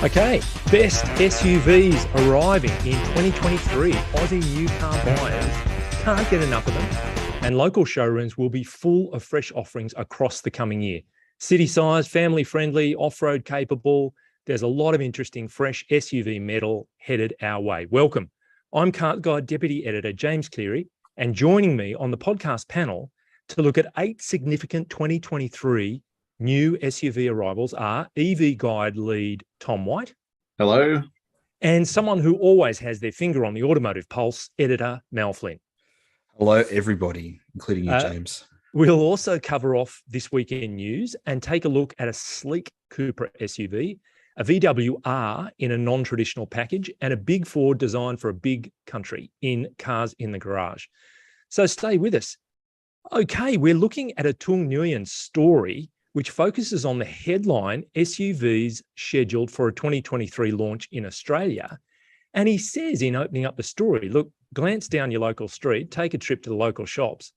Okay, best SUVs arriving in 2023. Aussie new car buyers can't get enough of them, and local showrooms will be full of fresh offerings across the coming year. City size, family friendly, off-road capable. There's a lot of interesting fresh SUV metal headed our way. Welcome. I'm CarsGuide Deputy Editor James Cleary, and joining me on the podcast panel to look at 8 significant 2023 new SUV arrivals are EV Guide lead Tom White. Hello. And someone who always has their finger on the automotive pulse, editor Mal Flynn. Hello, everybody, including you, James. We'll also cover off this weekend news and take a look at a sleek Cupra SUV, a VW R in a non-traditional package, and a big Ford designed for a big country in Cars in the Garage. So stay with us. Okay, we're looking at a Tung Nguyen story which focuses on the headline SUVs scheduled for a 2023 launch in Australia. And he says in opening up the story, look, glance down your local street, take a trip to the local shops,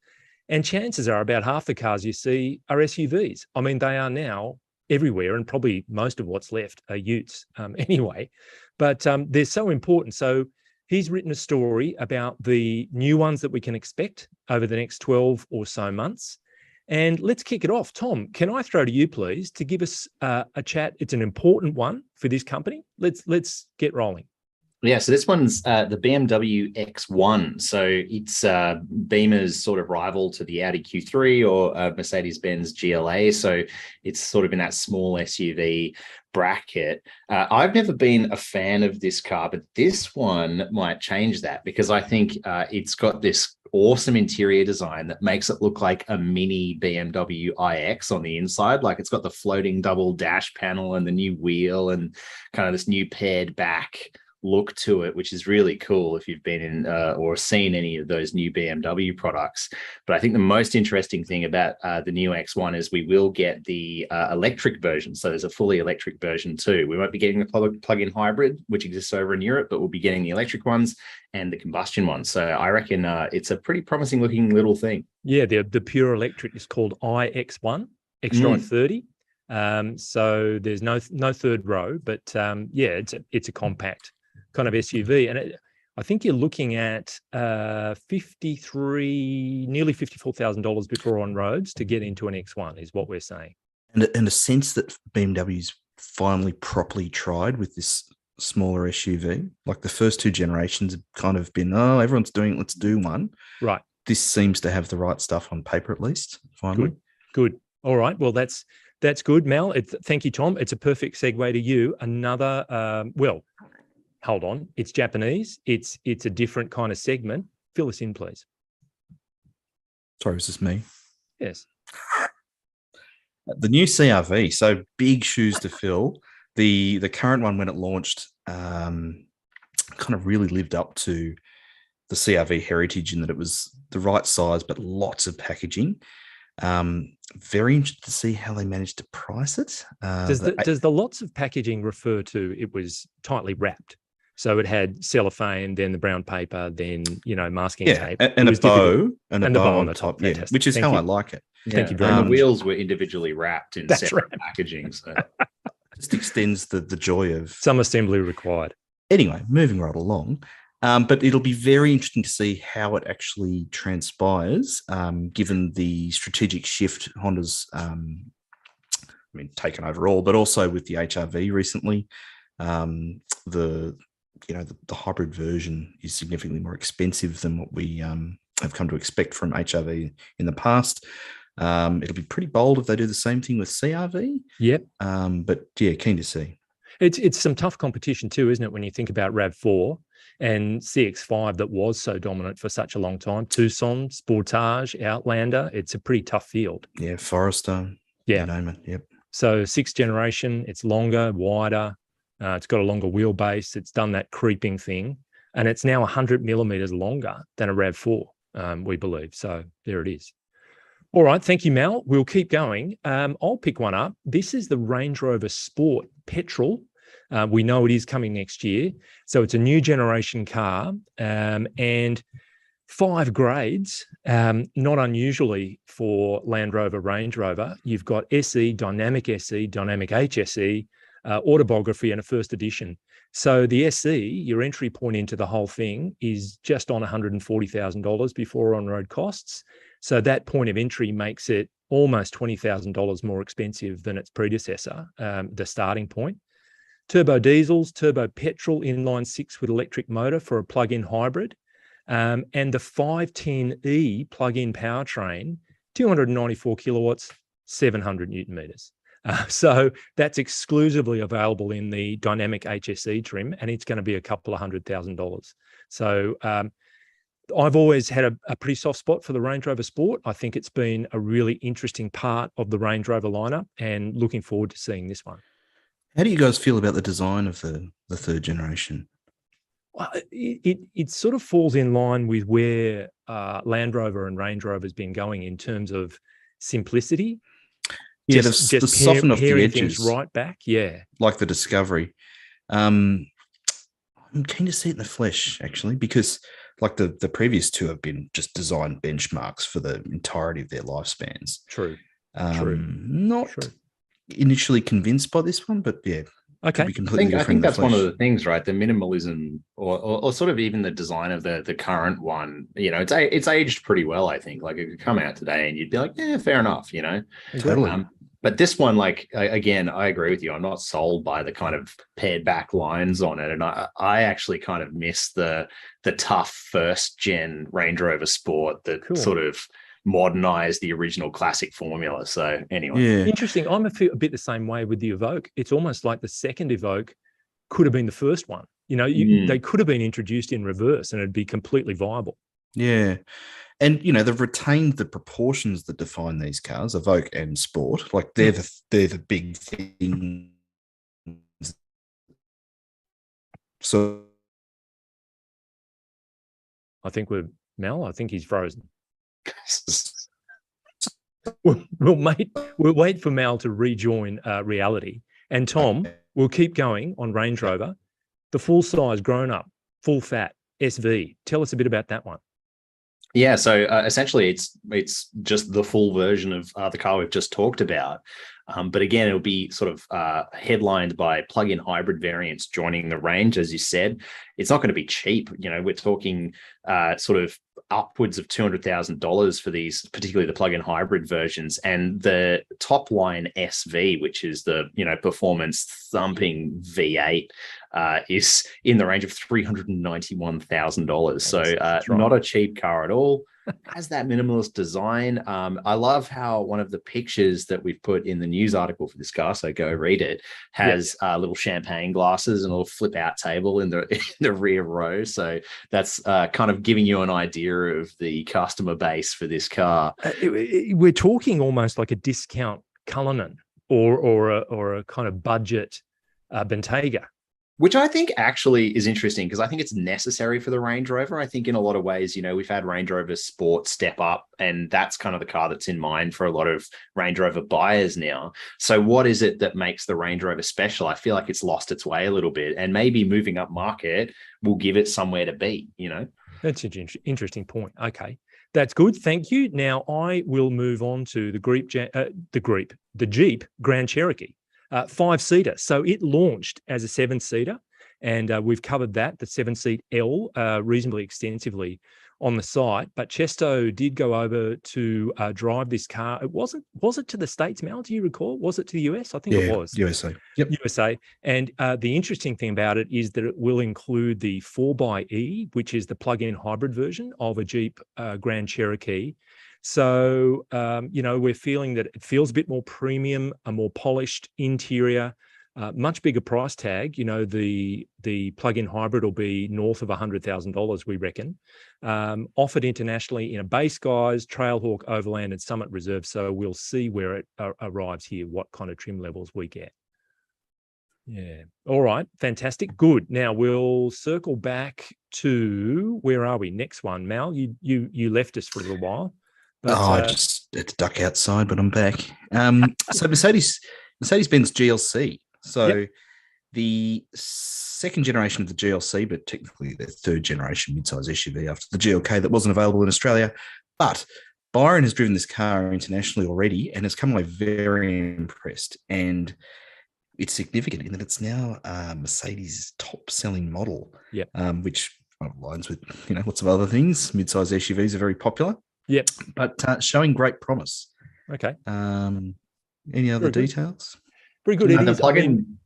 and chances are about half the cars you see are SUVs. I mean, they are now everywhere, and probably most of what's left are utes anyway. But they're so important. So he's written a story about the new ones that we can expect over the next 12 or so months. And let's kick it off. Tom, can I throw to you, please, to give us a chat? It's an important one for this company. Let's get rolling. Yeah, so this one's the BMW X1. So it's Beamer's sort of rival to the Audi Q3 or Mercedes-Benz GLA. So it's sort of in that small SUV bracket. I've never been a fan of this car, but this one might change that because I think it's got this awesome interior design that makes it look like a mini BMW iX on the inside. Like it's got the floating double dash panel and the new wheel and kind of this new pared back look to it, which is really cool if you've been in or seen any of those new BMW products. But I think the most interesting thing about the new X1 is we will get the electric version. So there's a fully electric version too. We won't be getting the plug-in hybrid, which exists over in Europe, but we'll be getting the electric ones and the combustion ones. So I reckon it's a pretty promising looking little thing. Yeah, the pure electric is called iX1, xDrive 30. So there's no third row, but yeah, it's a compact kind of SUV. And I think you're looking at nearly $54,000 before on roads to get into an X1 is what we're saying. And a sense that BMW's finally properly tried with this smaller SUV. Like the first 2 generations have kind of been, everyone's doing it, let's do one. Right. This seems to have the right stuff on paper, at least, finally. Good. All right. Well, that's good, Mel. Thank you, Tom. It's a perfect segue to you. Another, hold on. It's Japanese. It's a different kind of segment. Fill us in, please. Sorry, was this me? Yes. The new CR-V. So big shoes to fill. The current one, when it launched, kind of really lived up to the CR-V heritage in that it was the right size, but lots of packaging. Very interested to see how they managed to price it. Does the lots of packaging refer to it was tightly wrapped? So it had cellophane, then the brown paper, then, masking tape. And a bow on the top, which is how I like it. Thank you very much. The wheels were individually wrapped in separate packaging. So just extends the joy of... Some assembly required. Anyway, moving right along. But it'll be very interesting to see how it actually transpires, given the strategic shift Honda's taken overall, but also with the HR-V recently. The hybrid version is significantly more expensive than what we have come to expect from HR-V in the past. It'll be pretty bold if they do the same thing with CR-V. Yep. But yeah, keen to see. It's some tough competition too, isn't it? When you think about RAV4 and CX-5 that was so dominant for such a long time, Tucson, Sportage, Outlander, it's a pretty tough field. Yeah, Forester. Yeah. Name it. Yep. So 6th generation, it's longer, wider. It's got a longer wheelbase. It's done that creeping thing. And it's now 100 millimeters longer than a RAV4, we believe. So there it is. All right. Thank you, Mal. We'll keep going. I'll pick one up. This is the Range Rover Sport Petrol. We know it is coming next year. So it's a new generation car and 5 grades, not unusually for Land Rover, Range Rover. You've got SE, Dynamic SE, Dynamic HSE, autobiography and a first edition. So the SE, your entry point into the whole thing, is just on $140,000 before on-road costs. So that point of entry makes it almost $20,000 more expensive than its predecessor, the starting point. Turbo diesels, turbo petrol, inline six with electric motor for a plug-in hybrid, and the 510E plug-in powertrain, 294 kilowatts, 700 Newton meters. So that's exclusively available in the dynamic HSE trim, and it's going to be a couple of $100,000. So I've always had a pretty soft spot for the Range Rover Sport. I think it's been a really interesting part of the Range Rover lineup, and looking forward to seeing this one. How do you guys feel about the design of the third generation? Well, it sort of falls in line with where Land Rover and Range Rover has been going in terms of simplicity. Yeah, just soften off the edges, things right back. Yeah, like the Discovery. I'm keen to see it in the flesh, actually, because like the previous two have been just design benchmarks for the entirety of their lifespans. True. Not initially convinced by this one, but yeah. Okay. I think that's one of the things, right? The minimalism or sort of even the design of the current one, you know, it's aged pretty well, I think. Like it could come out today and you'd be like, yeah, fair enough, you know. Totally. But this one, like, again, I agree with you. I'm not sold by the kind of pared back lines on it. And I actually kind of miss the tough first gen Range Rover Sport that sort of modernized the original classic formula. So anyway. Yeah. Interesting. I'm a bit the same way with the Evoque. It's almost like the second Evoque could have been the first one. You know, they could have been introduced in reverse and it'd be completely viable. Yeah. And, you know, they've retained the proportions that define these cars, Evoque and Sport. Like they're the big things. So I think I think he's frozen. We'll wait for Mal to rejoin reality. And Tom, we'll keep going on Range Rover. The full-size, grown-up, full-fat SV. Tell us a bit about that one. Yeah, so essentially it's just the full version of the car we've just talked about. But again, it'll be sort of headlined by plug-in hybrid variants joining the range, as you said. It's not going to be cheap. You know, we're talking sort of upwards of $200,000 for these, particularly the plug-in hybrid versions. And the top line SV, which is the, you know, performance thumping V8, is in the range of $391,000. So right. Not a cheap car at all. Has that minimalist design. I love how one of the pictures that we've put in the news article for this car, so go read it, has little champagne glasses and a little flip out table in the rear row. So that's kind of giving you an idea of the customer base for this car. We're talking almost like a discount Cullinan or a kind of budget Bentayga. Which I think actually is interesting because I think it's necessary for the Range Rover. I think in a lot of ways, you know, we've had Range Rover Sport step up, and that's kind of the car that's in mind for a lot of Range Rover buyers now. So what is it that makes the Range Rover special? I feel like it's lost its way a little bit, and maybe moving up market will give it somewhere to be, you know? That's an interesting point. Okay. That's good. Thank you. Now I will move on to the Jeep Grand Cherokee. 5-seater. So it launched as a 7-seater, and we've covered that, the 7-seat L, reasonably extensively on the site. But Chesto did go over to drive this car. Was it to the States, Mel? Do you recall? Was it to the US? I think it was. USA. Yep. USA. And the interesting thing about it is that it will include the 4xe, which is the plug-in hybrid version of a Jeep Grand Cherokee. So, you know, we're feeling that it feels a bit more premium, a more polished interior, much bigger price tag. You know, the plug-in hybrid will be north of $100,000, we reckon. Offered internationally in a base guise, Trailhawk, Overland, and Summit Reserve. So we'll see where it arrives here, what kind of trim levels we get. Yeah. All right. Fantastic. Good. Now we'll circle back to, where are we? Next one. Mal, you left us for a little while. But, I just had to duck outside, but I'm back. So Mercedes-Benz GLC. So the second generation of the GLC, but technically the third generation midsize SUV after the GLK that wasn't available in Australia. But Byron has driven this car internationally already and has come away very impressed. And it's significant in that it's now Mercedes' top-selling model. Yep. Which aligns with lots of other things. Mid-size SUVs are very popular. Yep. But showing great promise. Okay. Any other Very details? Very good.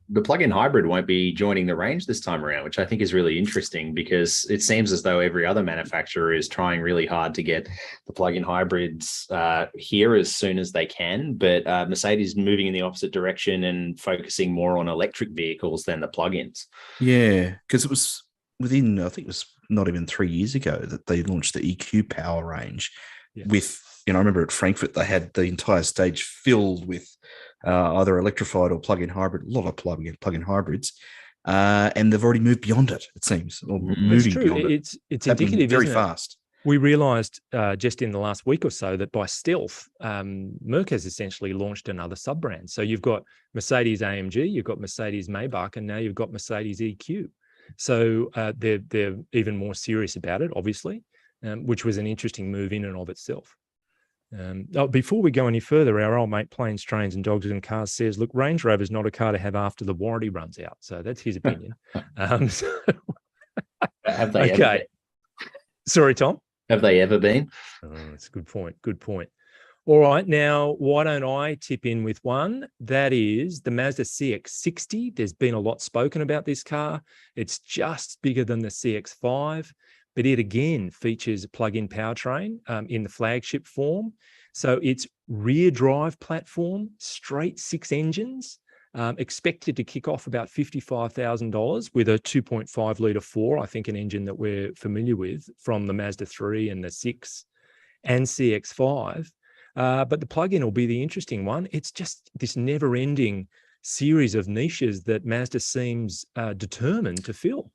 The plug-in hybrid won't be joining the range this time around, which I think is really interesting because it seems as though every other manufacturer is trying really hard to get the plug-in hybrids here as soon as they can. But Mercedes is moving in the opposite direction and focusing more on electric vehicles than the plug-ins. Yeah, because it was within, I think it was not even 3 years ago that they launched the EQ Power range with, I remember at Frankfurt, they had the entire stage filled with either electrified or plug-in hybrid, a lot of plug-in hybrids, and they've already moved beyond it, it seems, or moving beyond it. It's indicative, very isn't it? fast. We realised just in the last week or so that by stealth, Merc has essentially launched another sub-brand. So you've got Mercedes AMG, you've got Mercedes Maybach, and now you've got Mercedes EQ. So they're even more serious about it, obviously, which was an interesting move in and of itself. Before we go any further, our old mate Planes, Trains and Dogs and Cars says, look, Range Rover is not a car to have after the warranty runs out. So that's his opinion. Have they ever been? Sorry, Tom? Have they ever been? Oh, that's a good point. Good point. All right. Now, why don't I tip in with one? That is the Mazda CX-60. There's been a lot spoken about this car. It's just bigger than the CX-5. But it again features a plug-in powertrain in the flagship form. So it's rear drive platform, straight 6 engines, expected to kick off about $55,000 with a 2.5 litre 4, I think an engine that we're familiar with from the Mazda 3 and the 6 and CX-5. But the plug-in will be the interesting one. It's just this never-ending series of niches that Mazda seems determined to fill.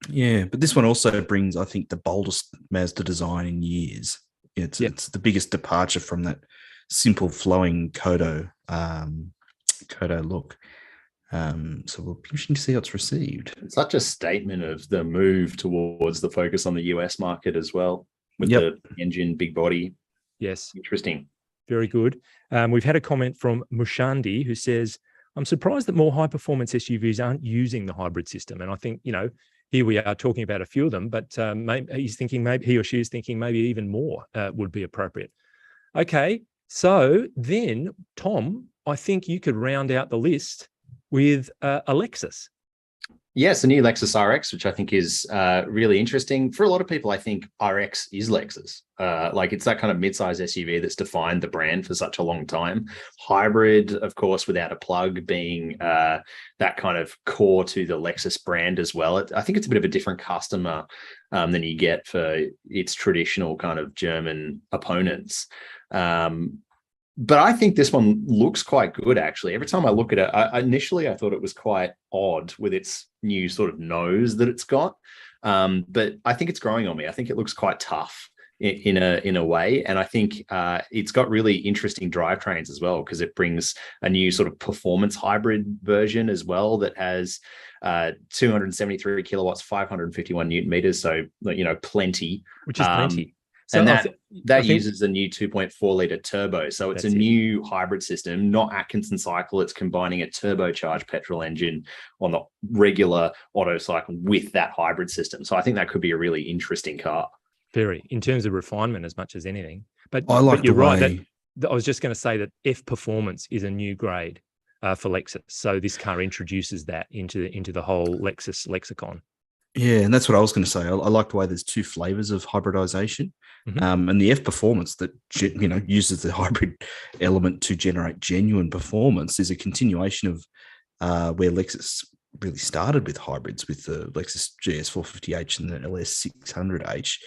Yeah, but this one also brings, I think, the boldest Mazda design in years. It's the biggest departure from that simple flowing Kodo look. So we'll be interesting to see how it's received. It's such a statement of the move towards the focus on the US market as well, with the engine, big body. Yes. Interesting. Very good. We've had a comment from Mushandi who says, I'm surprised that more high-performance SUVs aren't using the hybrid system. And I think, here we are talking about a few of them, but he's thinking maybe he or she is thinking maybe even more would be appropriate. Okay, so then, Tom, I think you could round out the list with a Lexus. Yes, the new Lexus RX, which I think is really interesting. For a lot of people, I think RX is Lexus. It's that kind of mid-size SUV that's defined the brand for such a long time. Hybrid, of course, without a plug being that kind of core to the Lexus brand as well. I think it's a bit of a different customer than you get for its traditional kind of German opponents. But I think this one looks quite good, actually. Every time I look at it, initially I thought it was quite odd with its new sort of nose that it's got. But I think it's growing on me. I think it looks quite tough in a way. And I think it's got really interesting drivetrains as well, because it brings a new sort of performance hybrid version as well that has 273 kilowatts, 551 Newton meters. So, plenty. Which is plenty. So and that uses a new 2.4 litre turbo. So it's a new hybrid system, not Atkinson cycle. It's combining a turbocharged petrol engine on the regular Otto cycle with that hybrid system. So I think that could be a really interesting car. Very, in terms of refinement as much as anything. But you're right. I was just going to say that F Performance is a new grade for Lexus. So this car introduces that into the whole Lexus lexicon. Yeah, and that's what I was going to say. I like the way there's two flavors of hybridization, and the F Performance that uses the hybrid element to generate genuine performance is a continuation of where Lexus really started with hybrids, with the Lexus GS450H and the LS600H,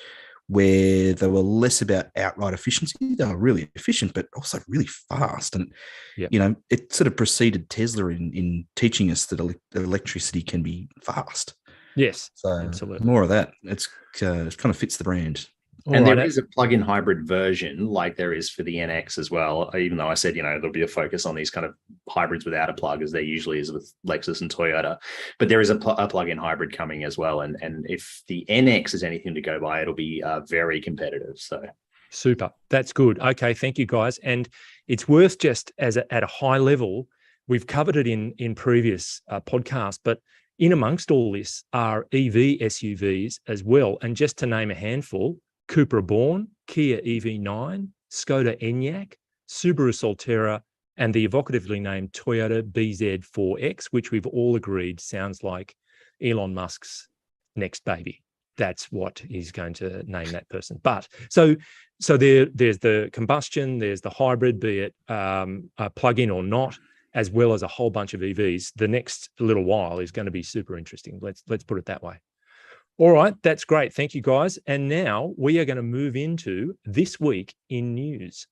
where they were less about outright efficiency. They were really efficient, but also really fast. And it sort of preceded Tesla in teaching us that electricity can be fast. Yes, so absolutely. More of that. It kind of fits the brand. There is a plug-in hybrid version like there is for the NX as well, even though I said, there'll be a focus on these kind of hybrids without a plug, as there usually is with Lexus and Toyota. But there is a plug-in hybrid coming as well. And if the NX is anything to go by, it'll be very competitive. So super. That's good. Okay, thank you, guys. And it's worth just at a high level, we've covered it in previous podcasts, but in amongst all this are EV SUVs as well. And just to name a handful, Cupra Born, Kia EV9, Skoda Enyaq, Subaru Solterra, and the evocatively named Toyota BZ4X, which we've all agreed sounds like Elon Musk's next baby. That's what he's going to name that person. But so there's the combustion, there's the hybrid, be it a plug-in or not, as well as a whole bunch of EVs. The next little while is going to be super interesting. Let's put it that way. All right, that's great. Thank you, guys. And now we are going to move into This Week in News.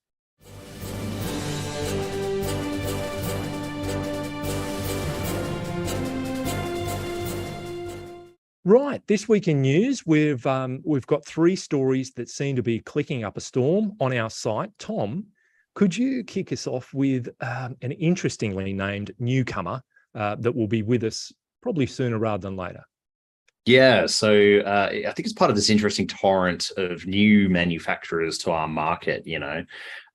Right, this week in news, we've got three stories that seem to be clicking up a storm on our site. Tom, could you kick us off with an interestingly named newcomer that will be with us probably sooner rather than later? Yeah, so I think it's part of this interesting torrent of new manufacturers to our market.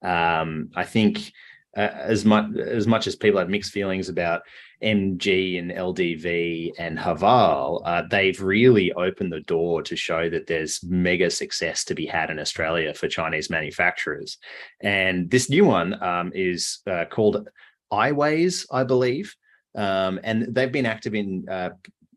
I think as much as people have mixed feelings about MG and LDV and Haval, they've really opened the door to show that there's mega success to be had in Australia for Chinese manufacturers. And this new one is called iWays, I believe. And they've been active in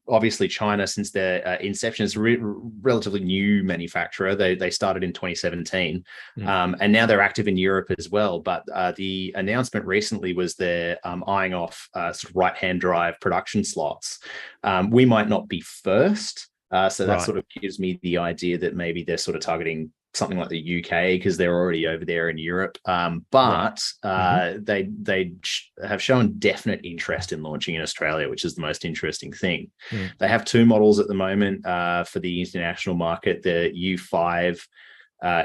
obviously China since their inception. It's a relatively new manufacturer. They started in 2017, and now they're active in Europe as well. But the announcement recently was they're eyeing off sort of right-hand drive production slots. We might not be first, so that sort of gives me the idea that maybe they're sort of targeting something like the UK because they're already over there in Europe. But they have shown definite interest in launching in Australia, which is the most interesting thing. They have two models at the moment for the international market. The U5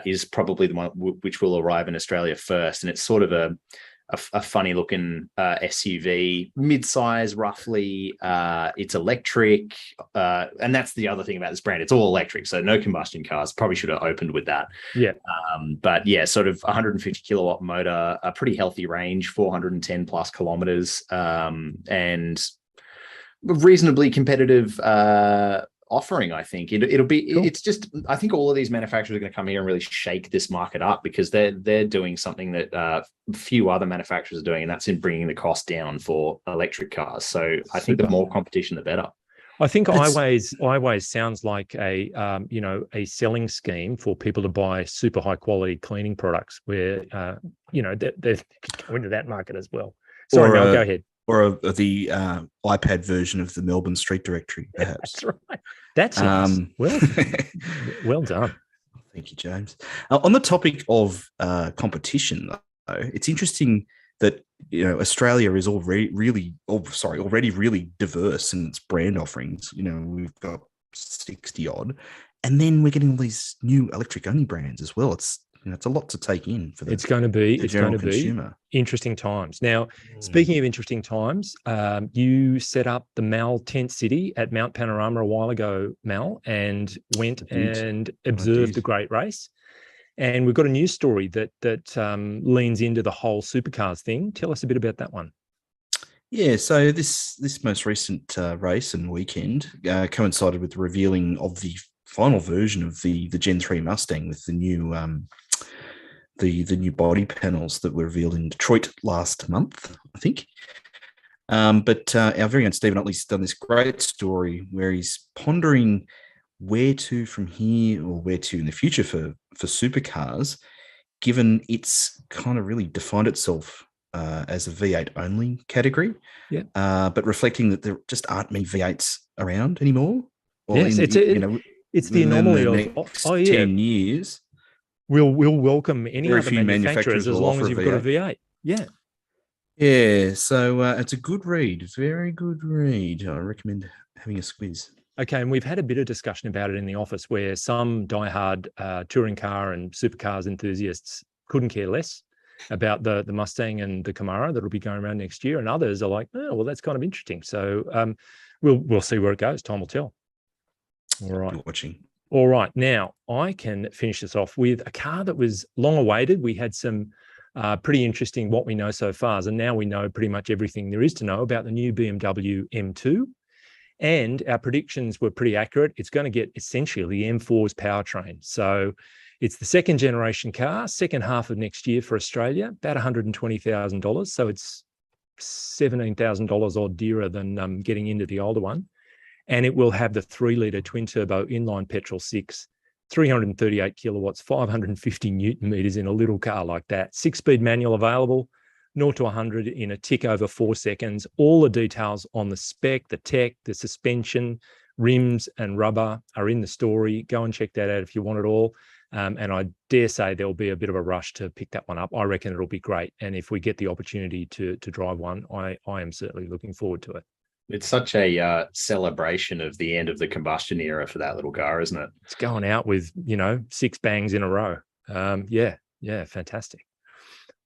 is probably the one which will arrive in Australia first, and it's sort of a funny looking SUV, mid-size roughly. It's electric, and that's the other thing about this brand. It's all electric, so no combustion cars. Probably should have opened with that. Yeah. But yeah, sort of 150 kilowatt motor, a pretty healthy range, 410 plus kilometers, and reasonably competitive offering. I think it'll be cool. It's just, I think all of these manufacturers are going to come here and really shake this market up because they're doing something that few other manufacturers are doing, and that's in bringing the cost down for electric cars. So I think the more competition, the better. I think iWays sounds like a selling scheme for people to buy super high quality cleaning products where they're going to that market as well. Sorry, Mel, go ahead. Or the iPad version of the Melbourne Street Directory, perhaps. That's right. That's nice. Well done. Thank you, James. On the topic of competition, though, it's interesting that Australia is already really diverse in its brand offerings. We've got 60 odd, and then we're getting all these new electric only brands as well. It's a lot to take in for it's going to be consumer. Interesting times. Now, speaking of interesting times, you set up the Mal Tent City at Mount Panorama a while ago, Mal, and went and observed the great race. And we've got a news story that leans into the whole Supercars thing. Tell us a bit about that one. Yeah, so this most recent race and weekend coincided with the revealing of the final version of the Gen 3 Mustang with the new the new body panels that were revealed in Detroit last month, I think. But our very own Stephen Utley's done this great story where he's pondering where to from here or where to in the future for supercars, given it's kind of really defined itself as a V8 only category. Yeah. But reflecting that there just aren't many V8s around anymore. Yes, it's the anomaly of 10 years. We'll welcome any other manufacturers as long as you've got a V8. Yeah. Yeah. So it's a good read. Very good read. I recommend having a squeeze. Okay. And we've had a bit of discussion about it in the office where some diehard touring car and supercars enthusiasts couldn't care less about the Mustang and the Camaro that'll be going around next year. And others are like, oh, well, that's kind of interesting. So we'll see where it goes. Time will tell. All right. Watching. All right. Now, I can finish this off with a car that was long awaited. We had some Pretty interesting what we know so far. And now we know pretty much everything there is to know about the new BMW M2. And our predictions were pretty accurate. It's going to get essentially the M4's powertrain. So it's the second generation car, second half of next year for Australia, about $120,000. So it's $17,000 odd dearer than getting into the older one. And it will have the 3-litre twin-turbo inline petrol 6, 338 kilowatts, 550 Newton meters in a little car like that. 6-speed manual available, 0 to 100 in a tick over 4 seconds. All the details on the spec, the tech, the suspension, rims and rubber are in the story. Go and check that out if you want it all. And I dare say there'll be a bit of a rush to pick that one up. I reckon it'll be great. And if we get the opportunity to drive one, I am certainly looking forward to it. It's such a celebration of the end of the combustion era for that little car, isn't it? It's going out with, 6 bangs in a row. Yeah, fantastic.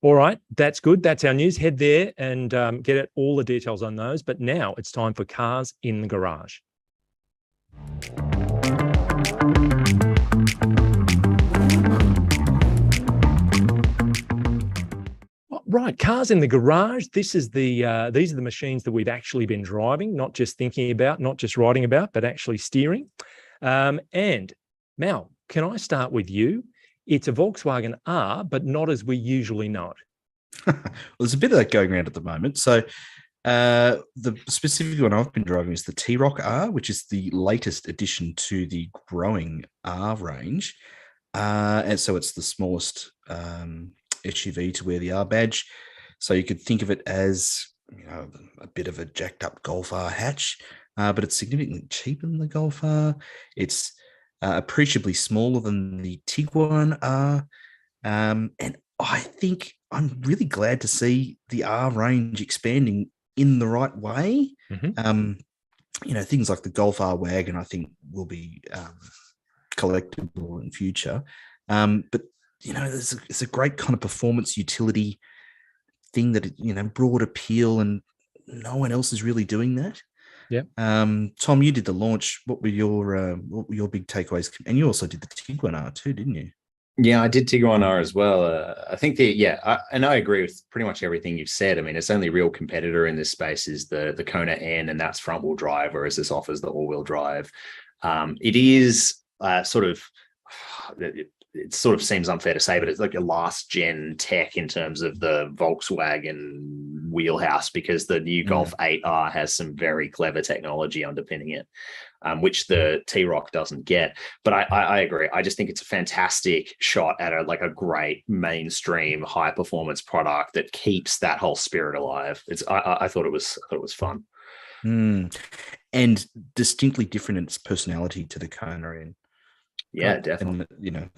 All right, that's good. That's our news. Head there and get all the details on those. But now it's time for Cars in the Garage. Right, Cars in the Garage. These are the machines that we've actually been driving, not just thinking about, not just writing about, but actually steering. And Mal, can I start with you? It's a Volkswagen R, but not as we usually know it. Well, there's a bit of that going around at the moment. So the specific one I've been driving is the T-Roc R, which is the latest addition to the growing R range. And so it's the smallest SUV to wear the R badge. So you could think of it as, a bit of a jacked up Golf R hatch, but it's significantly cheaper than the Golf R. It's appreciably smaller than the Tiguan R. And I think I'm really glad to see the R range expanding in the right way. Mm-hmm. Things like the Golf R wagon, I think, will be collectible in future. But it's a great kind of performance utility thing that, broad appeal, and no one else is really doing that. Yeah. Tom, you did the launch. What were your big takeaways? And you also did the Tiguan R too, didn't you? Yeah, I did Tiguan R as well. I think I agree with pretty much everything you've said. I mean, its only real competitor in this space is the Kona N, and that's front wheel drive, whereas this offers the all wheel drive. It is it sort of seems unfair to say, but it's like a last gen tech in terms of the Volkswagen wheelhouse, because the new Golf 8R has some very clever technology underpinning it, which the T-Roc doesn't get. But I agree. I just think it's a fantastic shot at a great mainstream high performance product that keeps that whole spirit alive. I thought it was fun. And distinctly different in its personality to the Kona N. Yeah, definitely. And,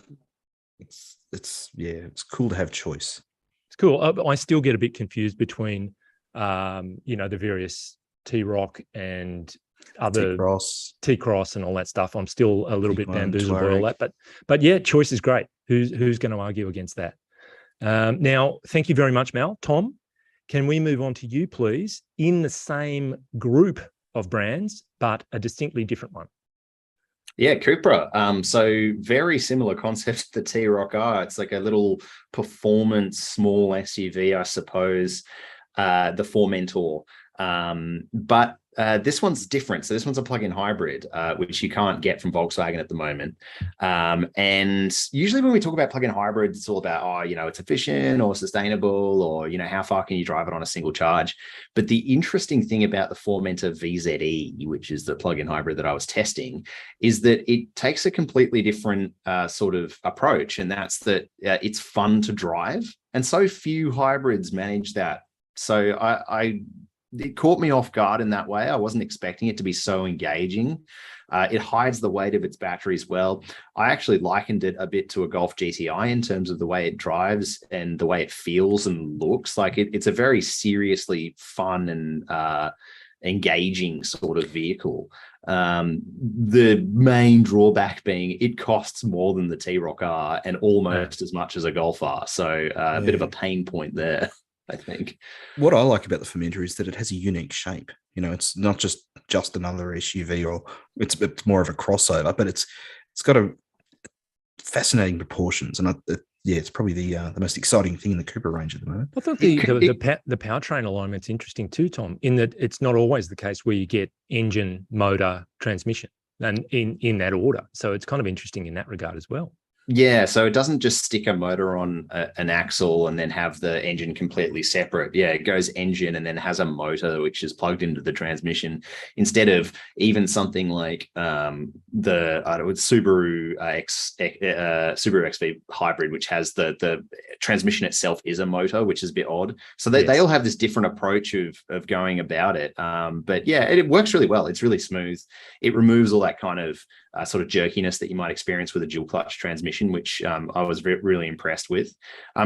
it's cool to have choice. It's cool. I still get a bit confused between, the various T-Roc and other T-Cross and all that stuff. I'm still a little bit bamboozled by all that, but yeah, choice is great. Who's going to argue against that? Now, thank you very much, Mal. Tom, can we move on to you, please, in the same group of brands, but a distinctly different one? Yeah, Cupra. So very similar concept to the T-Roc R. It's like a little performance small SUV, I suppose, the Formentor. But this one's different. So this one's a plug-in hybrid, which you can't get from Volkswagen at the moment. And usually when we talk about plug-in hybrids, it's all about, it's efficient or sustainable, or, how far can you drive it on a single charge? But the interesting thing about the Formentor VZE, which is the plug-in hybrid that I was testing, is that it takes a completely different sort of approach. And that's that it's fun to drive. And so few hybrids manage that. So it caught me off guard in that way. I wasn't expecting it to be so engaging. It hides the weight of its batteries well. I actually likened it a bit to a Golf GTI in terms of the way it drives and the way it feels and looks. Like it's a very seriously fun and engaging sort of vehicle. The main drawback being it costs more than the T-Roc R and almost as much as a Golf R. So a bit of a pain point there, I think. What I like about the Formentor is that it has a unique shape. It's not just another SUV, or it's more of a crossover, but it's got a fascinating proportions, and it's probably the most exciting thing in the Cooper range at the moment. I thought the powertrain alignment's interesting too, Tom, in that it's not always the case where you get engine, motor, transmission, and in that order. So it's kind of interesting in that regard as well. Yeah, so it doesn't just stick a motor on an axle and then have the engine completely separate. Yeah, it goes engine and then has a motor which is plugged into the transmission, instead of even something like the Subaru XV hybrid, which has the transmission itself is a motor, which is a bit odd. So they all have this different approach of going about it. But yeah, it works really well. It's really smooth. It removes all that kind of sort of jerkiness that you might experience with a dual clutch transmission, which I was really impressed with.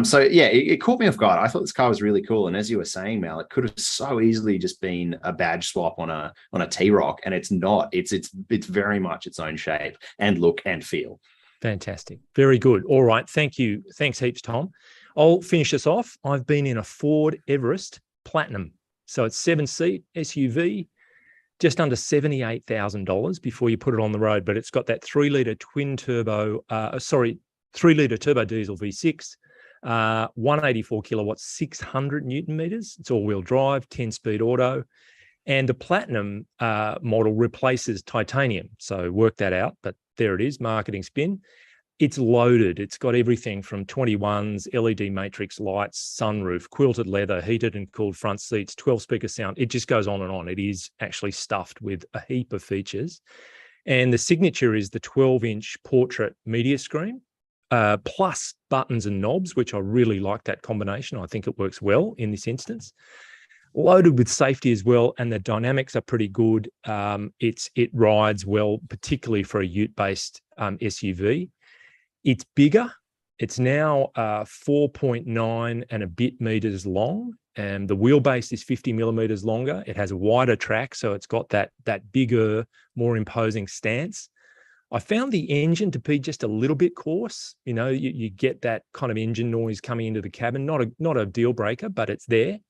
So yeah, it caught me off guard. I thought this car was really cool. And as you were saying, Mel, it could have so easily just been a badge swap on a T-Roc, and it's not. It's very much its own shape and look and feel. Fantastic. Very good. All right. Thank you. Thanks heaps, Tom. I'll finish this off. I've been in a Ford Everest Platinum. So it's 7-seat SUV, just under $78,000 before you put it on the road, but it's got that 3-litre turbo diesel V6, 184 kilowatts, 600 Newton meters. It's all-wheel drive, 10-speed auto, and the Platinum model replaces titanium. So work that out, but there it is, marketing spin. It's loaded. It's got everything from 21s, LED matrix lights, sunroof, quilted leather, heated and cooled front seats, 12-speaker sound. It just goes on and on. It is actually stuffed with a heap of features. And the signature is the 12-inch portrait media screen, plus buttons and knobs, which I really like that combination. I think it works well in this instance. Loaded with safety as well, and the dynamics are pretty good. It rides well, particularly for a ute-based SUV. It's bigger. It's now 4.9 and a bit meters long, and the wheelbase is 50 millimeters longer. It has a wider track, so it's got that bigger, more imposing stance. I found the engine to be just a little bit coarse. You know, you get that kind of engine noise coming into the cabin. Not a deal breaker, but it's there.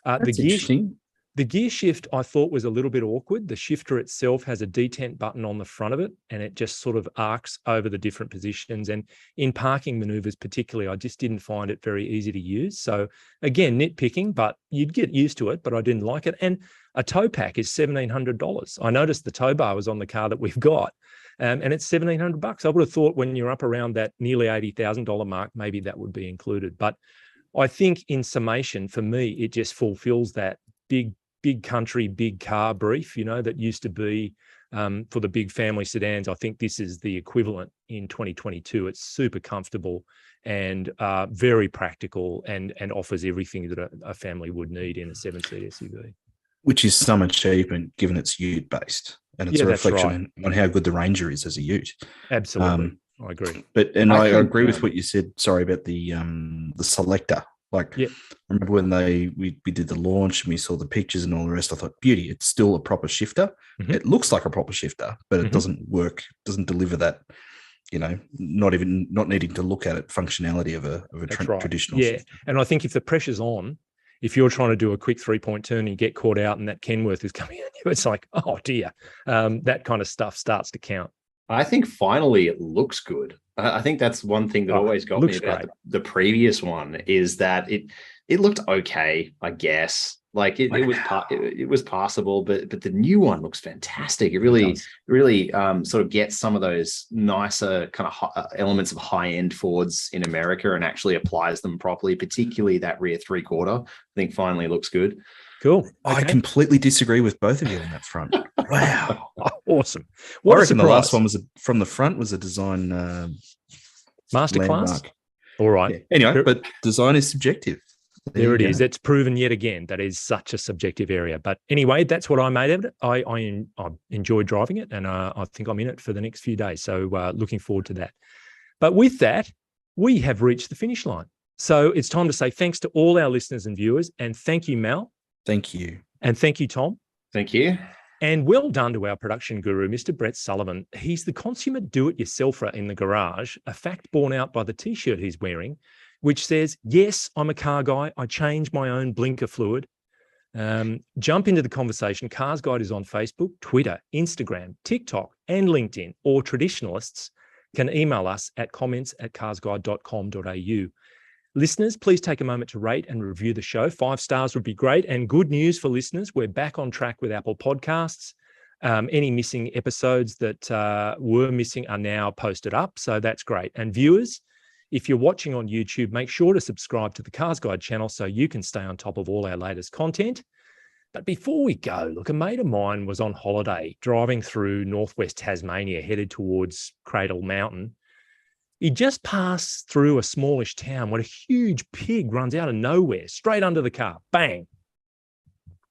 That's interesting. The gear shift I thought was a little bit awkward. The shifter itself has a detent button on the front of it, and it just sort of arcs over the different positions. And in parking maneuvers particularly, I just didn't find it very easy to use. So again, nitpicking, but you'd get used to it, but I didn't like it. And a tow pack is $1,700. I noticed the tow bar was on the car that we've got, and it's $1,700. I would have thought when you're up around that nearly $80,000 mark, maybe that would be included. But I think in summation, for me, it just fulfills that big country, big car brief, you know, that used to be for the big family sedans. I think this is the equivalent in 2022. It's super comfortable and very practical and offers everything that a family would need in a 7-seat SUV. Which is some achievement given it's ute-based. And it's a reflection on how good the Ranger is as a ute. Absolutely. I agree. I agree with what you said, sorry, about the selector. Like, I remember when we did the launch and we saw the pictures and all the rest, I thought, beauty, it's still a proper shifter. Mm-hmm. It looks like a proper shifter, but it doesn't work, doesn't deliver that, you know, not needing to look at it, functionality of a traditional shifter. And I think if the pressure's on, if you're trying to do a quick 3-point turn and you get caught out and that Kenworth is coming at you, it's like, oh dear, that kind of stuff starts to count. I think finally it looks good. I think that's one thing that always got me about the previous one, is that it looked okay, I guess. Like it was passable, but the new one looks fantastic. It really sort of gets some of those nicer kind of elements of high-end Fords in America and actually applies them properly, particularly that rear 3/4. I think finally looks good. Cool. Okay. I completely disagree with both of you on that front. Wow. Awesome. I reckon the last one was from the front was a design masterclass. Landmark. All right. Yeah. Anyway, but design is subjective. There it is. It's proven yet again that is such a subjective area. But anyway, that's what I made of it. I enjoyed driving it, and I think I'm in it for the next few days. So looking forward to that. But with that, we have reached the finish line. So it's time to say thanks to all our listeners and viewers, and thank you, Mal. Thank you. And thank you, Tom. Thank you. And well done to our production guru, Mr. Brett Sullivan. He's the consummate do-it-yourselfer in the garage, a fact borne out by the T-shirt he's wearing, which says, yes, I'm a car guy. I change my own blinker fluid. Jump into the conversation. Cars Guide is on Facebook, Twitter, Instagram, TikTok, and LinkedIn, or traditionalists. can email us at comments@carsguide.com.au. Listeners, please take a moment to rate and review the show. 5 stars would be great. And good news for listeners, we're back on track with Apple Podcasts. Any missing episodes that were missing are now posted up, so that's great. And viewers, if you're watching on YouTube, make sure to subscribe to the Cars Guide channel so you can stay on top of all our latest content. But before we go, look, a mate of mine was on holiday driving through northwest Tasmania, headed towards Cradle Mountain. He just passed through a smallish town when a huge pig runs out of nowhere, straight under the car. Bang!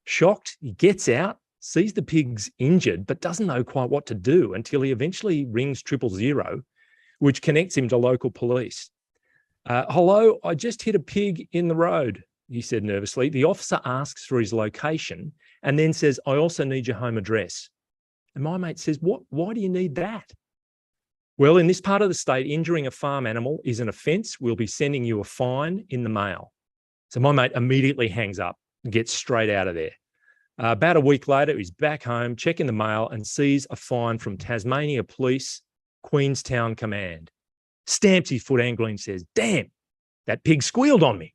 Shocked, he gets out, sees the pig's injured, but doesn't know quite what to do until he eventually rings 000, which connects him to local police. Hello, I just hit a pig in the road, he said nervously. The officer asks for his location and then says, I also need your home address. And my mate says, why do you need that? Well, in this part of the state, injuring a farm animal is an offence. We'll be sending you a fine in the mail. So my mate immediately hangs up and gets straight out of there. About a week later, he's back home, checking the mail and sees a fine from Tasmania Police, Queenstown Command. Stamps his foot angrily and says, damn, that pig squealed on me.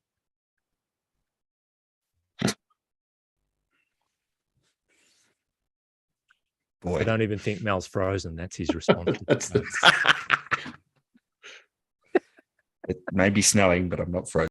Boy. I don't even think Mel's frozen. That's his response. It may be snowing, but I'm not frozen.